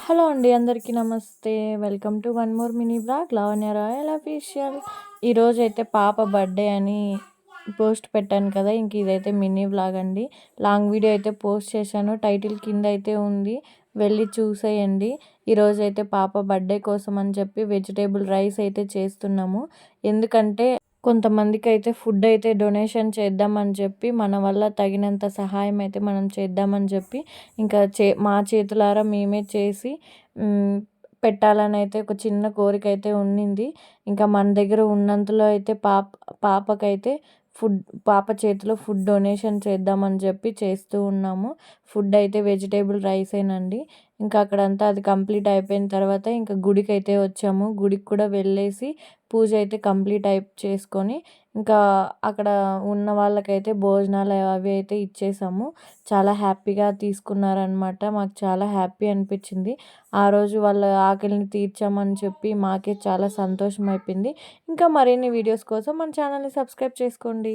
Hello అండి. అందరికీ నమస్తే. Welcome to one more mini vlog Lavanya royal official. ఈరోజైతే పాప బర్త్‌డే అని పోస్ట్ పెట్టాను కదా! ఇంక ఇదైతే మినీ వ్లాగ్ అండి. లాంగ్ వీడియో అయితే పోస్ట్ చేశాను. టైటిల్ కింద అయితే ఉంది. వెళ్ళి చూసేయండి. ఈరోజైతే పాప బర్త్‌డే కోసం అని చెప్పి వెజిటేబుల్ రైస్ అయితే చేస్తున్నాము. ఎందుకంటే కొంతమందికైతే ఫుడ్ అయితే డొనేషన్ చేద్దామని చెప్పి మన వల్ల తగినంత సహాయం అయితే మనం చేద్దామని చెప్పి ఇంకా మా చేతులారా మేమే చేసి పెట్టాలని అయితే ఒక చిన్న కోరిక అయితే ఉండింది. ఇంకా మన దగ్గర ఉన్నంతలో అయితే పాపకైతే పాప చేతిలో ఫుడ్ డొనేషన్ చేద్దామని చెప్పి చేస్తూ ఉన్నాము. ఫుడ్ అయితే వెజిటేబుల్ రైసేనండి. ఇంకా అక్కడంతా అది కంప్లీట్ అయిపోయిన తర్వాత ఇంకా గుడికైతే వచ్చాము. గుడికి కూడా వెళ్ళేసి పూజ అయితే కంప్లీట్ చేసుకొని ఇంకా అక్కడ ఉన్న వాళ్ళకైతే భోజనాలు అవి అయితే ఇచ్చేసాము. చాలా హ్యాపీగా తీసుకున్నారనమాట. మాకు చాలా హ్యాపీ అనిపించింది. ఆ రోజు వాళ్ళ ఆకలిని తీర్చామని చెప్పి మాకే చాలా సంతోషం అయిపోయింది. ఇంకా మరిన్ని వీడియోస్ కోసం మన ఛానల్ని సబ్స్క్రైబ్ చేసుకోండి.